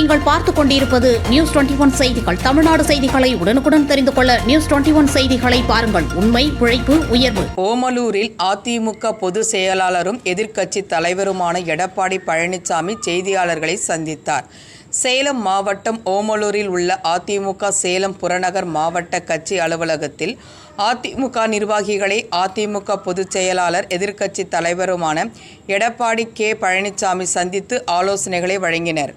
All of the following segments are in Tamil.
நீங்கள் பார்த்துக் கொண்டிருப்பது நியூஸ் 21 செய்திகள். தமிழ்நாடு செய்திகளை உடனுக்குடன் தெரிந்து கொள்ள நியூஸ் 21 செய்திகளை பாருங்கள். உண்மை, உழைப்பு, உயர்வு. ஓமலூரில் அதிமுக பொதுச் செயலாளரும் எதிர்க்கட்சி தலைவருமான எடப்பாடி பழனிசாமி செய்தியாளர்களை சந்தித்தார். சேலம் மாவட்டம் ஓமலூரில் உள்ள அதிமுக சேலம் புறநகர் மாவட்ட கட்சி அலுவலகத்தில் அதிமுக நிர்வாகிகளை அதிமுக பொதுச் செயலாளர் எதிர்க்கட்சி தலைவருமான எடப்பாடி பழனிசாமி சந்தித்து ஆலோசனைகளை வழங்கினர்.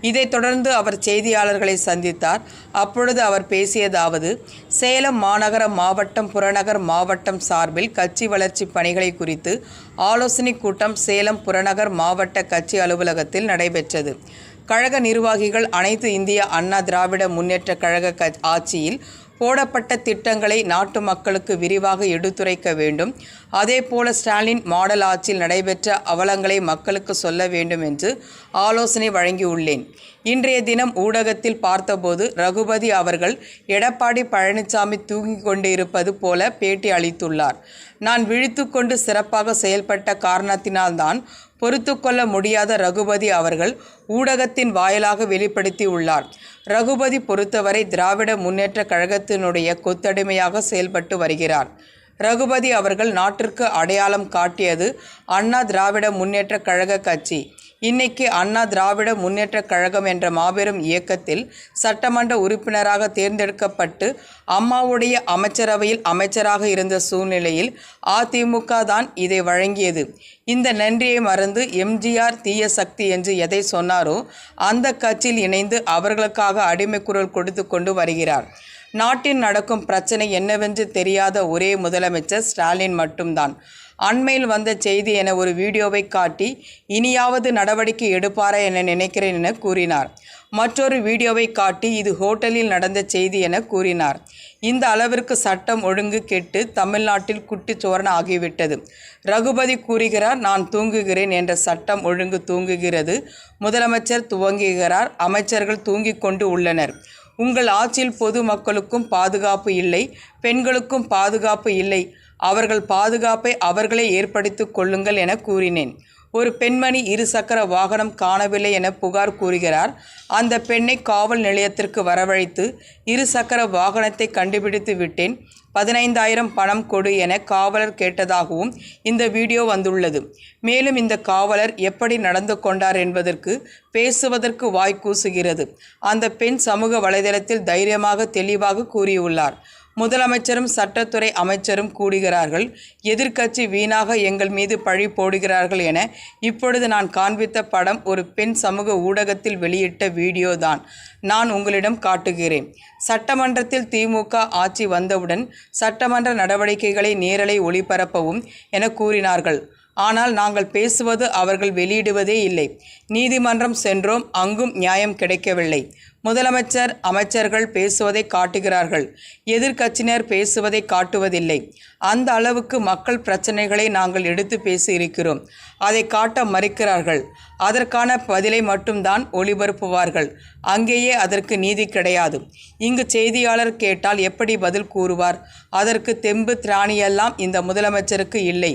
இதைத் தொடர்ந்து அவர் செய்தியாளர்களை சந்தித்தார். அப்பொழுது அவர் பேசியதாவது, சேலம் மாநகர மாவட்டம் புறநகர் மாவட்டம் சார்பில் கட்சி வளர்ச்சி பணிகளை குறித்து ஆலோசனை கூட்டம் சேலம் புறநகர் மாவட்ட கட்சி அலுவலகத்தில் நடைபெற்றது. கழக நிர்வாகிகள் அனைத்து இந்திய அண்ணா திராவிட முன்னேற்ற கழக ஆட்சியில் போடப்பட்ட திட்டங்களை நாட்டு மக்களுக்கு விரிவாக எடுத்துரைக்க வேண்டும். அதேபோல ஸ்டாலின் மாடல் ஆட்சியில் நடைபெற்ற அவலங்களை மக்களுக்கு சொல்ல வேண்டும் என்று ஆலோசனை வழங்கியுள்ளேன். இன்றைய தினம் ஊடகத்தில் பார்த்தபோது ரகுபதி அவர்கள் எடப்பாடி பழனிசாமி தூங்கிக் கொண்டிருப்பது போல பேட்டி அளித்துள்ளார். நான் விழித்து கொண்டு சிறப்பாக செயல்பட்ட காரணத்தினால்தான் பொறுத்து கொள்ள முடியாத ரகுபதி அவர்கள் ஊடகத்தின் வாயிலாக வெளிப்படுத்தி உள்ளார். ரகுபதி பொறுத்தவரை திராவிட முன்னேற்ற கழகத்தினுடைய கொத்தடிமையாக செயல்பட்டு வருகிறார். ரகுபதி அவர்கள் நாட்டிற்கு அடையாளம் காட்டியது அண்ணா திராவிட முன்னேற்ற கழக கட்சி. இன்னைக்கு அண்ணா திராவிட முன்னேற்ற கழகம் என்ற மாபெரும் இயக்கத்தில் சட்டமன்ற உறுப்பினராக தேர்ந்தெடுக்கப்பட்டு அம்மாவுடைய அமைச்சரவையில் அமைச்சராக இருந்த சூழ்நிலையில் அதிமுக தான் இதை வழங்கியது. இந்த நன்றியை மறந்து எம்ஜிஆர் தீய சக்தி என்று எதை சொன்னாரோ அந்த கட்சியில் இணைந்து அவர்களுக்காக அடிமை குரல் கொடுத்து கொண்டு வருகிறார். நாட்டில் நடக்கும் பிரச்சனை என்னவென்று தெரியாத ஒரே முதலமைச்சர் ஸ்டாலின் மட்டும்தான். அண்மையில் வந்த செய்தி என ஒரு வீடியோவை காட்டி இனியாவது நடவடிக்கை எடுப்பாரா என நினைக்கிறேன் என கூறினார். மற்றொரு வீடியோவை காட்டி இது ஹோட்டலில் நடந்த செய்தி என கூறினார். இந்த அளவிற்கு சட்டம் ஒழுங்கு கெட்டு தமிழ்நாட்டில் குட்டிச்சோரண ஆகிவிட்டது. ரகுபதி கூறுகிறார், நான் தூங்குகிறேன் என்ற சட்டம் ஒழுங்கு தூங்குகிறது. முதலமைச்சர் துவங்குகிறார், அமைச்சர்கள் தூங்கிக் கொண்டு உள்ளனர். உங்கள் ஆட்சியில் பொது மக்களுக்கும் பாதுகாப்பு இல்லை, பெண்களுக்கும் பாதுகாப்பு இல்லை. அவர்கள் பாதுகாப்பை அவர்களே ஏற்படுத்தி கொள்ளுங்கள் என கூறினேன். ஒரு பெண்மணி இருசக்கர வாகனம் காணவில்லை என புகார் கூறுகிறார். அந்த பெண்ணை காவல் நிலையத்திற்கு வரவழைத்து இருசக்கர வாகனத்தை கண்டுபிடித்து விட்டேன். 15,000 பணம் கொடு என காவலர் கேட்டதாகவும் இந்த வீடியோ வந்துள்ளது. மேலும் இந்த காவலர் எப்படி நடந்து கொண்டார் என்பதற்கு பேசுவதற்கு வாய் கூசுகிறது. அந்த பெண் சமூக வலைதளத்தில் தைரியமாக தெளிவாக கூறியுள்ளார். முதலமைச்சரும் சட்டத்துறை அமைச்சரும் கூடுகிறார்கள், எதிர்க்கட்சி வீணாக எங்கள் மீது பழி போடுகிறார்கள் என இப்பொழுது நான் காண்பித்த படம் ஒரு பெண் சமூக ஊடகத்தில் வெளியிட்ட வீடியோ தான். நான் உங்களிடம் காட்டுகிறேன். சட்டமன்றத்தில் திமுக ஆட்சி வந்தவுடன் சட்டமன்ற நடவடிக்கைகளை நேரலை ஒளிபரப்பவும் என கூறினார்கள். ஆனால் நாங்கள் பேசுவது அவர்கள் வெளியிடுவதே இல்லை. நீதிமன்றம் சென்றோம், அங்கும் நியாயம் கிடைக்கவில்லை. முதலமைச்சர் அமைச்சர்கள் பேசுவதை காட்டுகிறார்கள், எதிர்க்கட்சியினர் பேசுவதை காட்டுவதில்லை. அந்த அளவுக்கு மக்கள் பிரச்சனைகளை நாங்கள் எடுத்து பேசியிருக்கிறோம். அதை காட்ட மறுக்கிறார்கள். அதற்கான பதிலை மட்டும்தான் ஒளிபரப்புவார்கள். அங்கேயே அதற்கு நீதி கிடையாது. இங்கு செய்தியாளர் கேட்டால் எப்படி பதில் கூறுவார்? அதற்கு தெம்பு திராணியெல்லாம் இந்த முதலமைச்சருக்கு இல்லை.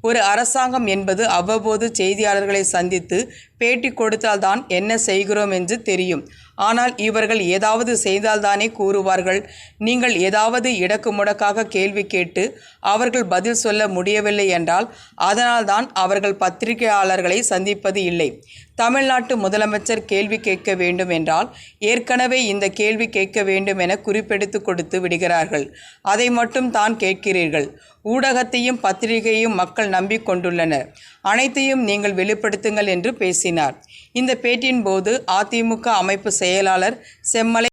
ஒரு அரசாங்கம் என்பது அவ்வப்போது செய்தியாளர்களை சந்தித்து பேட்டி கொடுத்தால்தான் என்ன செய்கிறோம் என்று தெரியும். ஆனால் இவர்கள் ஏதாவது செய்தால்தானே கூறுவார்கள். நீங்கள் ஏதாவது இடக்கு முடக்காக கேள்வி கேட்டு அவர்கள் பதில் சொல்ல முடியவில்லை என்றால் அதனால்தான் அவர்கள் பத்திரிகையாளர்களை சந்திப்பது இல்லை. தமிழ்நாட்டு முதலமைச்சர் கேள்வி கேட்க வேண்டும் என்றால் ஏற்கனவே இந்த கேள்வி கேட்க வேண்டும் என குறிப்பெடுத்து கொடுத்து விடுகிறார்கள். அதை மட்டும் தான் கேட்கிறீர்கள். ஊடகத்தையும் பத்திரிகையையும் மக்கள் நம்பிக்கொண்டுள்ளனர். அனைத்தையும் நீங்கள் வெளிப்படுத்துங்கள் என்று பேசினார். இந்த பேட்டியின் போது அதிமுக அமைப்பு செயலாளர் செம்மலை